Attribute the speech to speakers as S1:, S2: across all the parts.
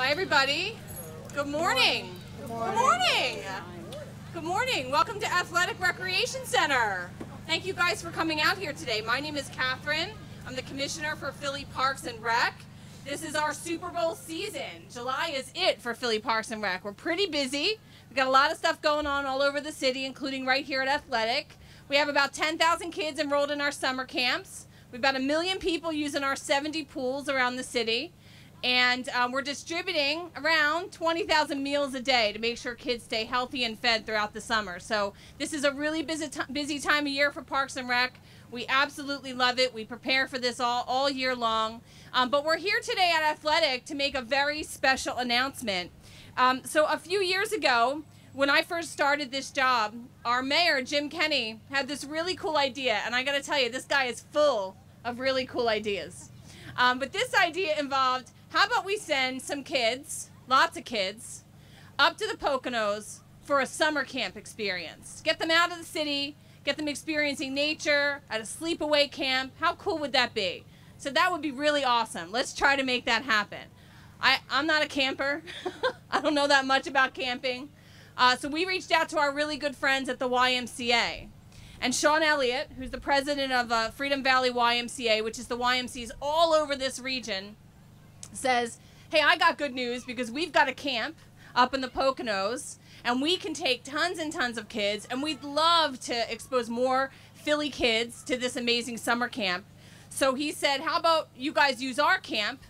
S1: Hi, everybody. Good morning. Good morning. Good morning. Welcome to Athletic Recreation Center. Thank you guys for coming out here today. My name is Catherine. I'm the commissioner for Philly Parks and Rec. This is our Super Bowl season. July is it for Philly Parks and Rec. We're pretty busy. We've got a lot of stuff going on all over the city, including right here at Athletic. We have about 10,000 kids enrolled in our summer camps. We've got 1 million people using our 70 pools around the city. And we're distributing around 20,000 meals a day to make sure kids stay healthy and fed throughout the summer. So this is a really busy time of year for Parks and Rec. We absolutely love it. We prepare for this all year long. But we're here today at Athletic to make a very special announcement. So a few years ago, when I first started this job, our mayor, Jim Kenney, had this really cool idea. And I got to tell you, this guy is full of really cool ideas. But this idea involved, how about we send some kids, lots of kids, up to the Poconos for a summer camp experience. Get them out of the city, get them experiencing nature at a sleepaway camp. How cool would that be? So that would be really awesome. Let's try to make that happen. I'm not a camper. I don't know that much about camping. So we reached out to our really good friends at the YMCA. And Sean Elliott, who's the president of Freedom Valley YMCA, which is the YMCAs all over this region, says, hey, I got good news because we've got a camp up in the Poconos and we can take tons and tons of kids and we'd love to expose more Philly kids to this amazing summer camp. So he said, how about you guys use our camp?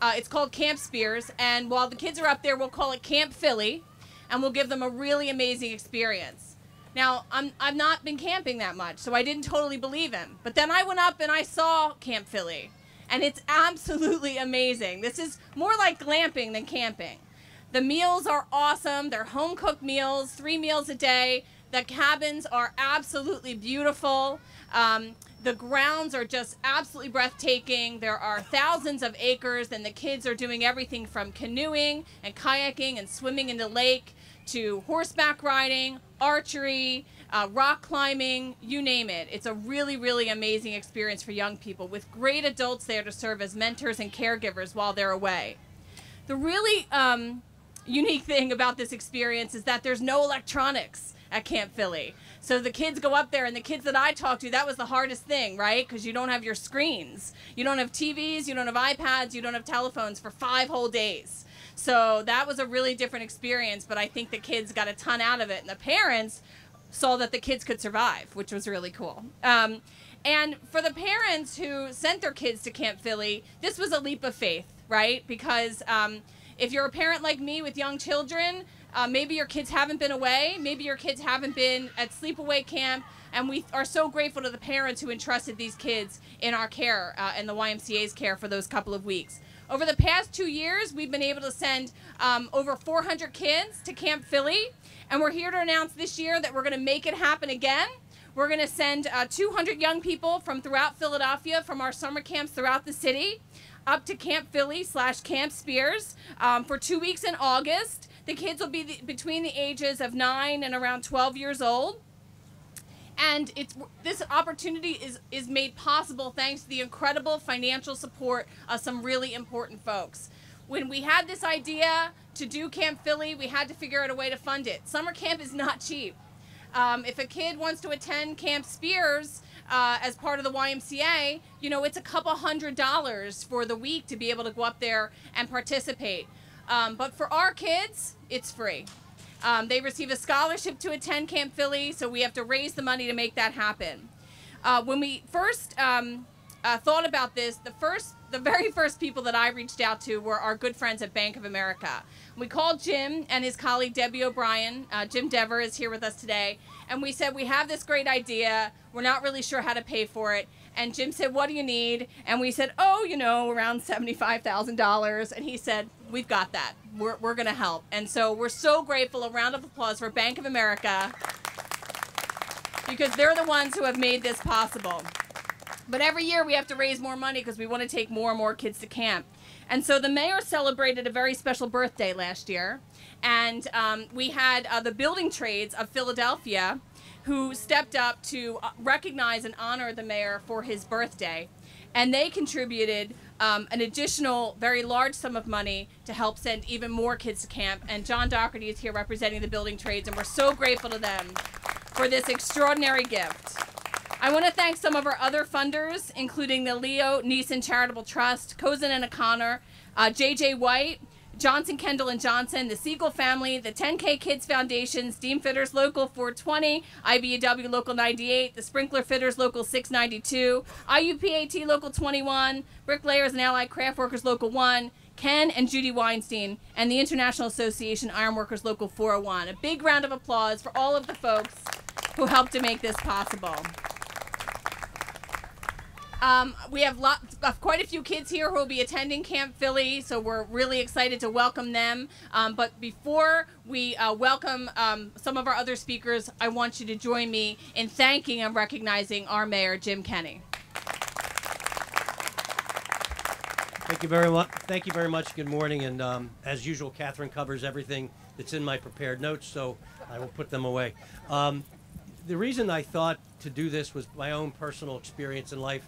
S1: It's called Camp Spears, and while the kids are up there, we'll call it Camp Philly, and we'll give them a really amazing experience. Now, I've not been camping that much, so I didn't totally believe him. But then I went up and I saw Camp Philly. And it's absolutely amazing. This is more like glamping than camping. The meals are awesome. They're home-cooked meals, 3 meals a day. The cabins are absolutely beautiful. The grounds are just absolutely breathtaking. There are thousands of acres, and the kids are doing everything from canoeing and kayaking and swimming in the lake to horseback riding, archery, rock climbing, you name it. It's a really, really amazing experience for young people with great adults there to serve as mentors and caregivers while they're away. The really unique thing about this experience is that there's no electronics at Camp Philly. So the kids go up there, and the kids that I talked to, that was the hardest thing, right? Because you don't have your screens. You don't have TVs, you don't have iPads, you don't have telephones for 5 whole days. So that was a really different experience, but I think the kids got a ton out of it, and the parents saw that the kids could survive, which was really cool. And for the parents who sent their kids to Camp Philly, this was a leap of faith, right? Because if you're a parent like me with young children, maybe your kids haven't been away, maybe your kids haven't been at sleepaway camp, and we are so grateful to the parents who entrusted these kids in our care and the YMCA's care for those couple of weeks. Over the past 2 years, we've been able to send over 400 kids to Camp Philly, and we're here to announce this year that we're going to make it happen again. We're going to send 200 young people from throughout Philadelphia, from our summer camps throughout the city, up to Camp Philly / Camp Spears for 2 weeks in August. The kids will be between the ages of 9 and around 12 years old. And this opportunity is made possible thanks to the incredible financial support of some really important folks. When we had this idea to do Camp Philly, we had to figure out a way to fund it. Summer camp is not cheap. If a kid wants to attend Camp Spears as part of the YMCA, you know, it's a couple $100 for the week to be able to go up there and participate. But for our kids, it's free. They receive a scholarship to attend Camp Philly, so we have to raise the money to make that happen. When we first thought about this, the very first people that I reached out to were our good friends at Bank of America. We called Jim and his colleague Debbie O'Brien. Jim Dever is here with us today. And we said, we have this great idea. We're not really sure how to pay for it. And Jim said, what do you need? And we said, oh, you know, around $75,000. And he said, we've got that. We're going to help. And so we're so grateful. A round of applause for Bank of America, because they're the ones who have made this possible. But every year we have to raise more money because we want to take more and more kids to camp. And so the mayor celebrated a very special birthday last year. And we had the building trades of Philadelphia who stepped up to recognize and honor the mayor for his birthday. and they contributed an additional very large sum of money to help send even more kids to camp. And John Doherty is here representing the building trades, and we're so grateful to them for this extraordinary gift. I want to thank some of our other funders, including the Leo Neeson Charitable Trust, Cozen and O'Connor, J.J. White, Johnson, Kendall, and Johnson, the Siegel family, the 10K Kids Foundation, Steam Fitters Local 420, IBEW Local 98, the Sprinkler Fitters Local 692, IUPAT Local 21, Bricklayers and Allied Craft Workers Local 1, Ken and Judy Weinstein, and the International Association Ironworkers Local 401. A big round of applause for all of the folks who helped to make this possible. We have quite a few kids here who will be attending Camp Philly, so we're really excited to welcome them. But before we welcome some of our other speakers, I want you to join me in thanking and recognizing our mayor, Jim Kenney.
S2: Thank you very much. Thank you very much. Good morning. And as usual, Catherine covers everything that's in my prepared notes, so I will put them away. The reason I thought to do this was my own personal experience in life.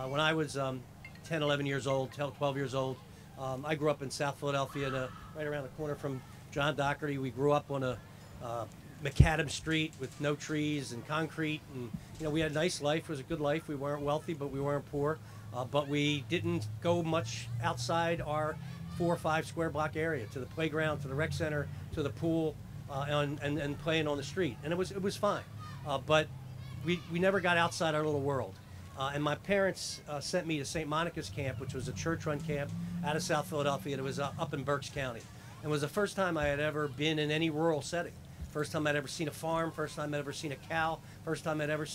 S2: When I was 10, 11 years old, 12 years old, I grew up in South Philadelphia, right around the corner from John Doherty. We grew up on a McAdam Street with no trees and concrete, and we had a nice life. It was a good life. We weren't wealthy, but we weren't poor. But we didn't go much outside our 4 or 5 square block area, to the playground, to the rec center, to the pool, and playing on the street. And it was fine. But we never got outside our little world. And my parents sent me to St. Monica's Camp, which was a church-run camp out of South Philadelphia, and it was up in Berks County. And it was the first time I had ever been in any rural setting. First time I'd ever seen a farm, first time I'd ever seen a cow, first time I'd ever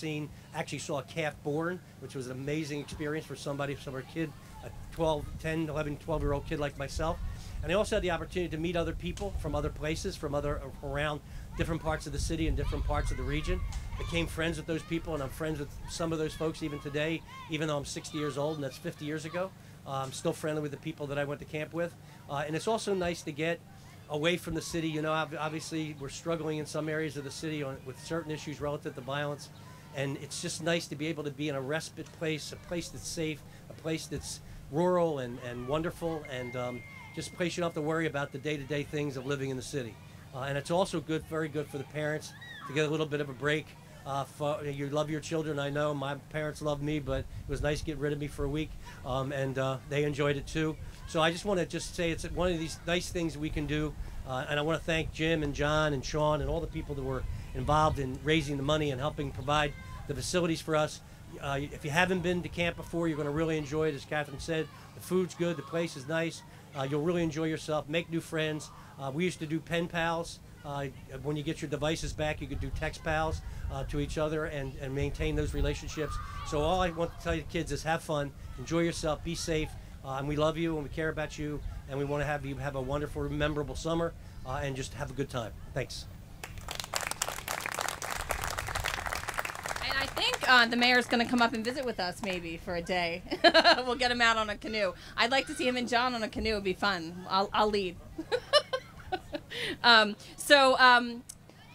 S2: actually saw a calf born, which was an amazing experience for some kid, a 10, 11, 12-year-old kid like myself. And I also had the opportunity to meet other people from other places, around different parts of the city and different parts of the region. Became friends with those people, and I'm friends with some of those folks even today, even though I'm 60 years old, and that's 50 years ago. I'm still friendly with the people that I went to camp with. And it's also nice to get away from the city. Obviously we're struggling in some areas of the city with certain issues relative to violence, and it's just nice to be able to be in a respite place, a place that's safe, a place that's rural and wonderful, and just a place you don't have to worry about the day-to-day things of living in the city. And it's also very good for the parents to get a little bit of a break. You love your children, I know. My parents loved me, but it was nice to get rid of me for a week, and they enjoyed it too. So I just want to say it's one of these nice things we can do, and I want to thank Jim and John and Sean and all the people that were involved in raising the money and helping provide the facilities for us. If you haven't been to camp before, you're going to really enjoy it. As Catherine said, the food's good, the place is nice. You'll really enjoy yourself, make new friends. We used to do pen pals. When you get your devices back, you could do text pals to each other and maintain those relationships. So all I want to tell you kids is have fun, enjoy yourself, be safe, and we love you and we care about you, and we want to have you have a wonderful, memorable summer, and just have a good time. Thanks.
S1: And I think the mayor's going to come up and visit with us maybe for a day. We'll get him out on a canoe. I'd like to see him and John on a canoe. It'd be fun. I'll lead.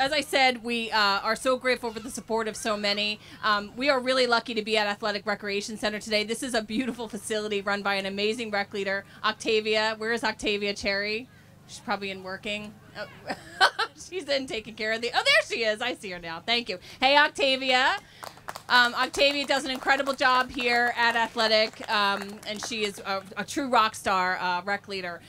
S1: As I said, we are so grateful for the support of so many. We are really lucky to be at Athletic Recreation Center today. This is a beautiful facility run by an amazing rec leader, Octavia. Where is Octavia Cherry? She's probably in working. Oh. She's in taking care of oh, there she is. I see her now. Thank you. Hey, Octavia. Octavia does an incredible job here at Athletic, and she is a true rock star rec leader.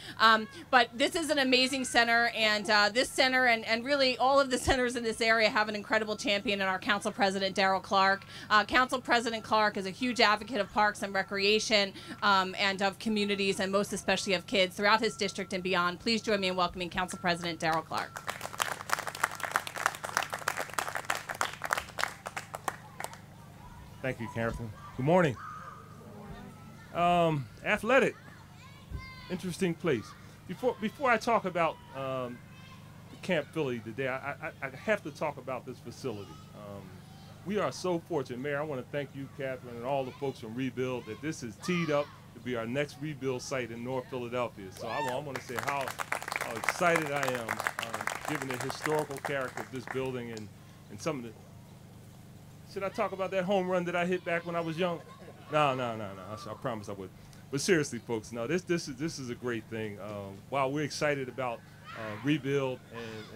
S1: But this is an amazing center, and this center and really all of the centers in this area have an incredible champion in our Council President, Darrell Clark. Council President Clark is a huge advocate of parks and recreation and of communities, and most especially of kids throughout his district and beyond. Please join me in welcoming Council President Darrell Clark.
S3: Thank you, Catherine. Good morning. Athletic, interesting place. Before I talk about Camp Philly today, I have to talk about this facility. We are so fortunate, Mayor. I want to thank you, Catherine, and all the folks from Rebuild that this is teed up to be our next Rebuild site in North Philadelphia. So I want to say how excited I am, given the historical character of this building and some of the. Should I talk about that home run that I hit back when I was young? No. I promise I would. But seriously, folks, no, this is a great thing. While we're excited about rebuild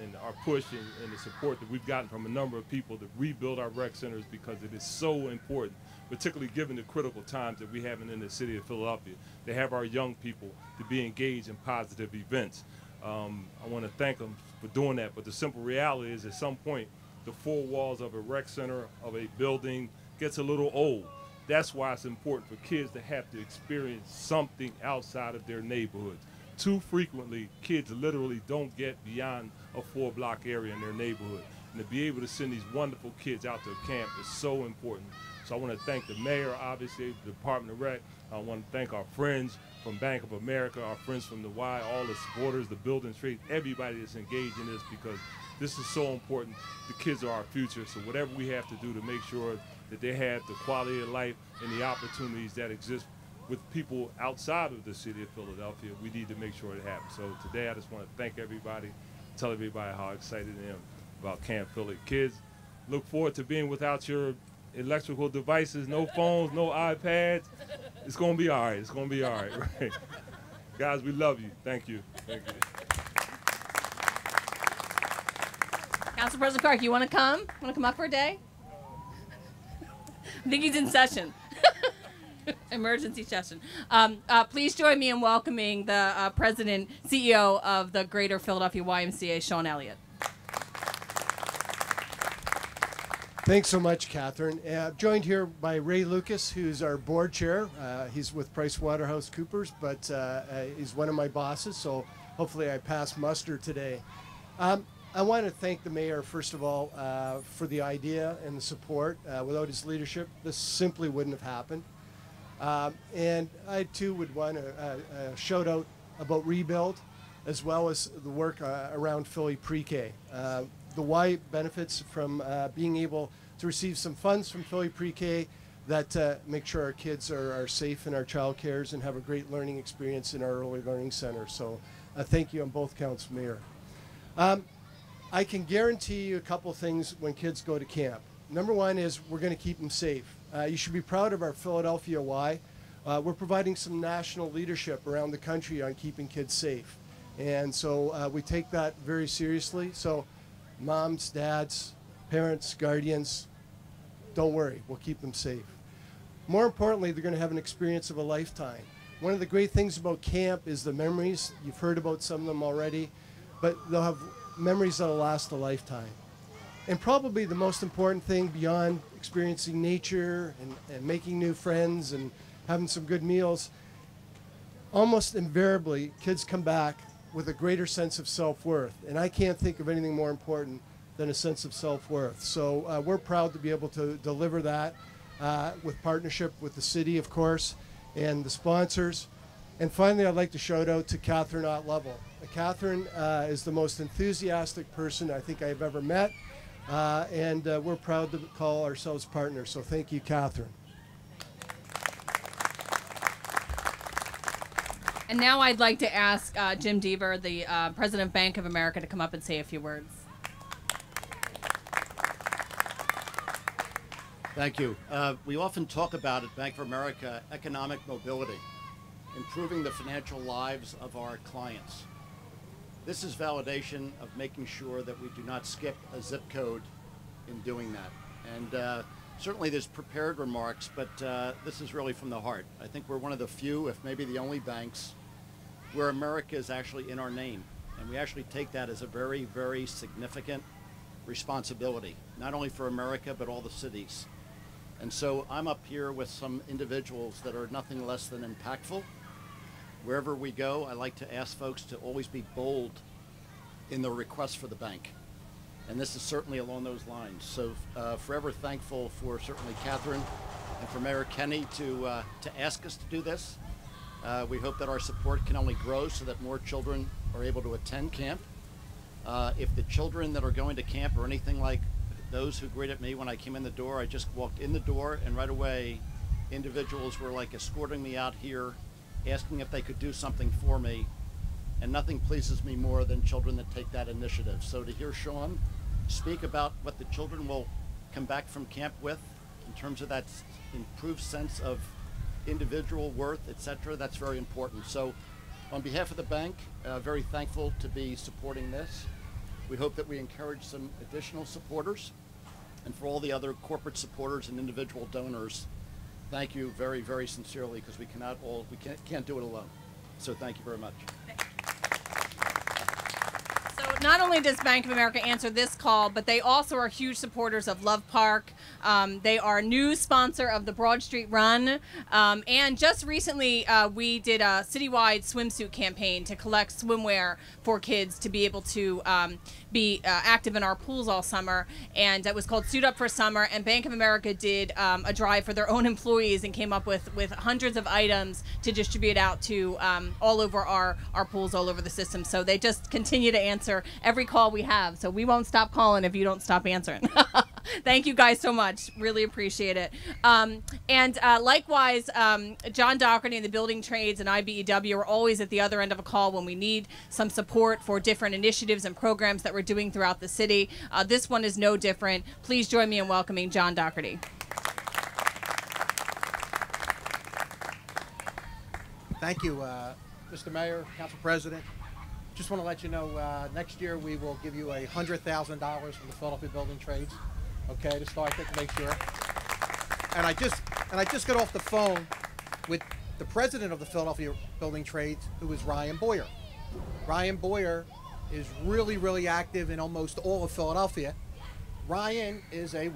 S3: and our push and the support that we've gotten from a number of people to rebuild our rec centers because it is so important, particularly given the critical times that we have in the city of Philadelphia, to have our young people to be engaged in positive events. I want to thank them for doing that, but the simple reality is at some point the four walls of a rec center, of a building, gets a little old. That's why it's important for kids to have to experience something outside of their neighborhoods. Too frequently, kids literally don't get beyond a 4-block area in their neighborhood. And to be able to send these wonderful kids out to a camp is so important. So I want to thank the mayor, obviously, the Department of Rec. I want to thank our friends from Bank of America, our friends from the Y, all the supporters, the building trade, everybody that's engaged in this, because this is so important. The kids are our future, so whatever we have to do to make sure that they have the quality of life and the opportunities that exist with people outside of the city of Philadelphia, we need to make sure it happens. So today I just want to thank everybody, tell everybody how excited I am about Camp Philly. Kids, look forward to being without your electrical devices, no phones, no iPads. It's going to be all right. It's going to be all right. Right? Guys, we love you. Thank you. Thank you.
S1: Council President Clark, you want to come? Want to come up for a day? I think he's in session. Emergency session. Please join me in welcoming the President, CEO of the Greater Philadelphia YMCA, Sean Elliott.
S4: Thanks so much, Catherine. Joined here by Ray Lucas, who's our board chair. He's with PricewaterhouseCoopers, but he's one of my bosses, so hopefully I pass muster today. I want to thank the mayor, first of all, for the idea and the support. Without his leadership, this simply wouldn't have happened. And I, too, would want to shout out about Rebuild, as well as the work around Philly Pre-K. The Y benefits from being able to receive some funds from Philly Pre-K that make sure our kids are safe in our child cares and have a great learning experience in our early learning center. So thank you on both counts, Mayor. I can guarantee you a couple things when kids go to camp. Number one is we're going to keep them safe. You should be proud of our Philadelphia Y. We're providing some national leadership around the country on keeping kids safe. And so we take that very seriously. So moms, dads, parents, guardians, don't worry, we'll keep them safe. More importantly, they're going to have an experience of a lifetime. One of the great things about camp is the memories. You've heard about some of them already, but they'll have memories that'll last a lifetime. And probably the most important thing beyond experiencing nature and making new friends and having some good meals, almost invariably, kids come back with a greater sense of self-worth. And I can't think of anything more important than a sense of self-worth. So we're proud to be able to deliver that with partnership with the city, of course, and the sponsors. And finally, I'd like to shout out to Catherine Ott-Lovell. Catherine is the most enthusiastic person I think I've ever met. And we're proud to call ourselves partners. So thank you, Catherine.
S1: And now I'd like to ask Jim Deaver, the President of Bank of America, to come up and say a few words.
S5: Thank you. We often talk about at Bank of America economic mobility, improving the financial lives of our clients. This is validation of making sure that we do not skip a zip code in doing that. And certainly there's prepared remarks, but this is really from the heart. I think we're one of the few, if maybe the only banks, where America is actually in our name. And we actually take that as a very, very significant responsibility, not only for America, but all the cities. And so I'm up here with some individuals that are nothing less than impactful. Wherever we go, I like to ask folks to always be bold in their request for the bank. And this is certainly along those lines. So forever thankful for certainly Catherine and for Mayor Kenney to ask us to do this. We hope that our support can only grow so that more children are able to attend camp. If the children that are going to camp are anything like those who greeted me when I came in the door, I just walked in the door and right away individuals were like escorting me out here, asking if they could do something for me, and nothing pleases me more than children that take that initiative. So to hear Sean speak about what the children will come back from camp with in terms of that improved sense of individual worth, etc. That's very important. So on behalf of the bank, very thankful to be supporting this. We hope that we encourage some additional supporters. And for all the other corporate supporters and individual donors, thank you very, very sincerely, because we can't do it alone. So thank you very much.
S1: So not only does Bank of America answer this call, but they also are huge supporters of Love Park. They are a new sponsor of the Broad Street Run. And just recently, we did a citywide swimsuit campaign to collect swimwear for kids to be able to be active in our pools all summer. And it was called Suit Up for Summer. And Bank of America did a drive for their own employees and came up with hundreds of items to distribute out to all over our pools all over the system. So they just continue to answer every call we have. So we won't stop calling if you don't stop answering. Thank you guys so much. Really appreciate it. And likewise, John Doherty and the Building Trades and IBEW are always at the other end of a call when we need some support for different initiatives and programs that we're doing throughout the city. This one is no different. Please join me in welcoming John Doherty.
S6: Thank you, Mr. Mayor, Council President. Just want to let you know, next year we will give you $100,000 from the Philadelphia Building Trades. Okay, to start to make sure. And I just got off the phone with the president of the Philadelphia Building Trades, who is Ryan Boyer. Ryan Boyer is really, really active in almost all of Philadelphia. Ryan is a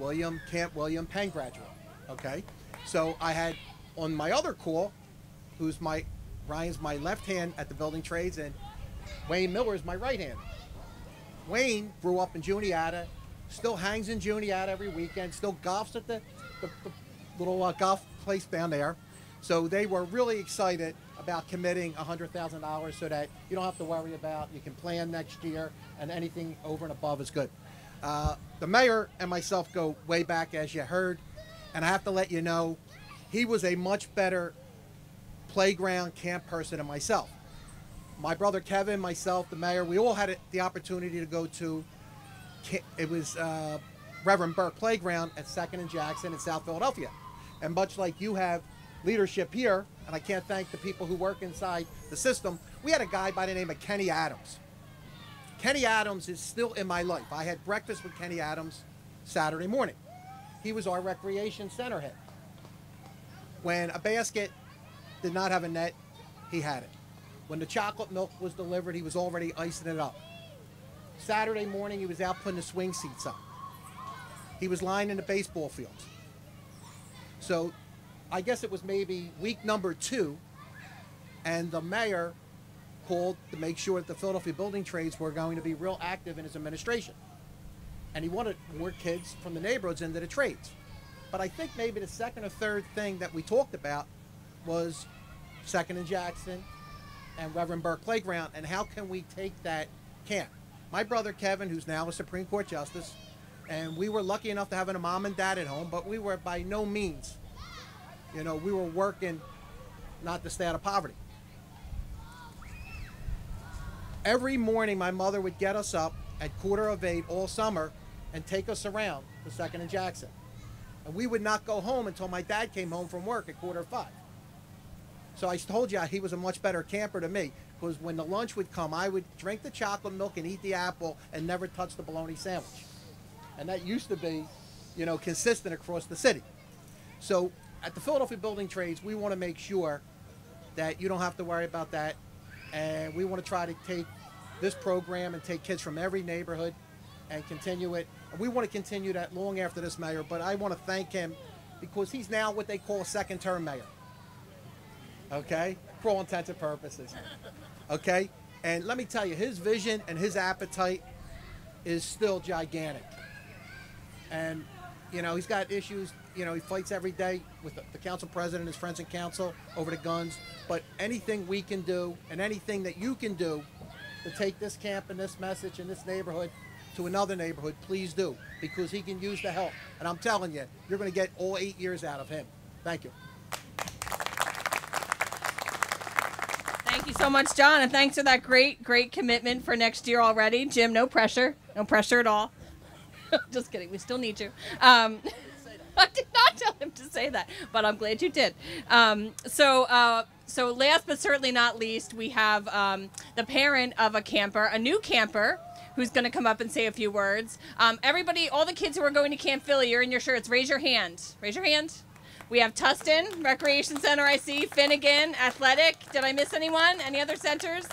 S6: Camp William Penn graduate. Okay, so I had on my other call, Ryan's my left hand at the Building Trades, and Wayne Miller is my right hand. Wayne grew up in Juniata, still hangs in Juniata every weekend, still golfs at the little golf place down there. So they were really excited about committing $100,000 so that you don't have to worry about, you can plan next year, and anything over and above is good. The mayor and myself go way back, as you heard, and I have to let you know, he was a much better playground camp person than myself. My brother Kevin, myself, the mayor, we all had the opportunity to go to, it was Reverend Burke Playground at 2nd and Jackson in South Philadelphia. And much like you have leadership here, and I can't thank the people who work inside the system, we had a guy by the name of Kenny Adams. Kenny Adams is still in my life. I had breakfast with Kenny Adams Saturday morning. He was our recreation center head. When a basket did not have a net, he had it. When the chocolate milk was delivered, he was already icing it up. Saturday morning, he was out putting the swing seats up. He was lying in the baseball fields. So I guess it was maybe week number 2, and the mayor called to make sure that the Philadelphia Building Trades were going to be real active in his administration. And he wanted more kids from the neighborhoods into the trades. But I think maybe the second or third thing that we talked about was 2nd and Jackson and Reverend Burke Playground, and how can we take that camp? My brother Kevin, who's now a Supreme Court Justice, and we were lucky enough to have a mom and dad at home, but we were by no means, we were working not to stay out of poverty. Every morning my mother would get us up at 7:45 all summer and take us around to 2nd and Jackson. And we would not go home until my dad came home from work at 4:45. So I told you he was a much better camper than me, because when the lunch would come, I would drink the chocolate milk and eat the apple and never touch the bologna sandwich. And that used to be, consistent across the city. So at the Philadelphia Building Trades, we want to make sure that you don't have to worry about that. And we want to try to take this program and take kids from every neighborhood and continue it. And we want to continue that long after this mayor, but I want to thank him because he's now what they call a second-term mayor. Okay? For all intents and purposes. Okay? And let me tell you, his vision and his appetite is still gigantic. And, he's got issues. He fights every day with the council president and his friends in council over the guns. But anything we can do and anything that you can do to take this camp and this message in this neighborhood to another neighborhood, please do. Because he can use the help. And I'm telling you, you're going to get all 8 years out of him. Thank you.
S1: Thank you so much, John, and thanks for that great commitment for next year already. Jim, no pressure at all. Just kidding, we still need you. I did not tell him to say that, but I'm glad you did. So last but certainly not least, we have the parent of a camper, a new camper, who's going to come up and say a few words. Everybody, all the kids who are going to Camp Philly, you're in your shirts. Raise your hand. Raise your hand. We have Tustin, Recreation Center, I see. Finnegan, Athletic. Did I miss anyone? Any other centers?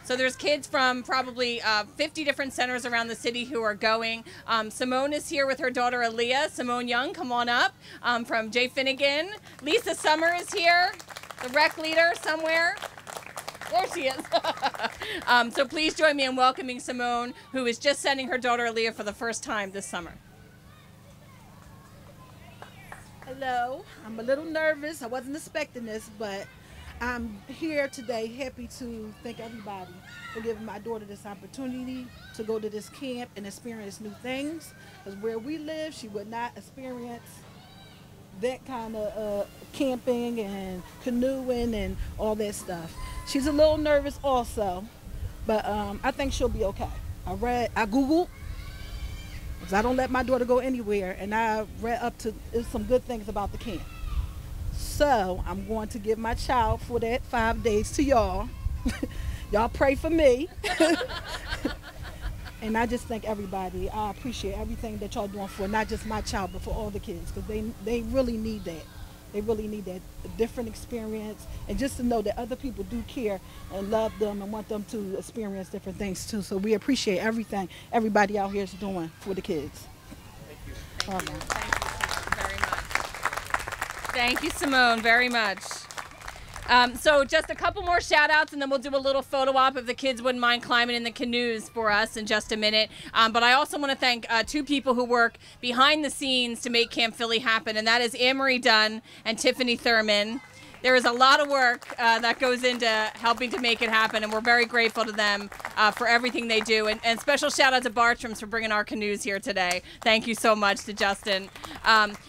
S1: So there's kids from probably 50 different centers around the city who are going. Simone is here with her daughter Aaliyah. Simone Young, come on up, from Jay Finnegan. Lisa Summer is here, the rec leader somewhere. There she is. So please join me in welcoming Simone, who is just sending her daughter Aaliyah for the first time this summer.
S7: Hello. I'm a little nervous. I wasn't expecting this, but I'm here today happy to thank everybody for giving my daughter this opportunity to go to this camp and experience new things. Because where we live, she would not experience that kind of camping and canoeing and all that stuff. She's a little nervous also, but I think she'll be okay. I Googled, because I don't let my daughter go anywhere, and I read up to some good things about the camp. So I'm going to give my child for that 5 days to y'all. Y'all pray for me. And I just thank everybody. I appreciate everything that y'all doing for not just my child, but for all the kids, because they really need that. They really need that different experience, and just to know that other people do care and love them and want them to experience different things too. So we appreciate everything everybody out here is doing for the kids.
S1: Thank you. Thank you, Simone, very much. So just a couple more shout outs, and then we'll do a little photo op if the kids wouldn't mind climbing in the canoes for us in just a minute. But I also want to thank two people who work behind the scenes to make Camp Philly happen, and that is Anne-Marie Dunn and Tiffany Thurman. There is a lot of work that goes into helping to make it happen, and we're very grateful to them for everything they do. And special shout out to Bartram's for bringing our canoes here today. Thank you so much to Justin.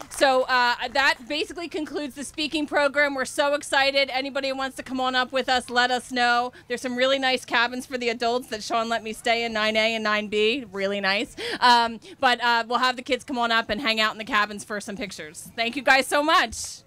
S1: So that basically concludes the speaking program. We're so excited. Anybody who wants to come on up with us, let us know. There's some really nice cabins for the adults that Sean let me stay in, 9A and 9B. Really nice. But we'll have the kids come on up and hang out in the cabins for some pictures. Thank you guys so much.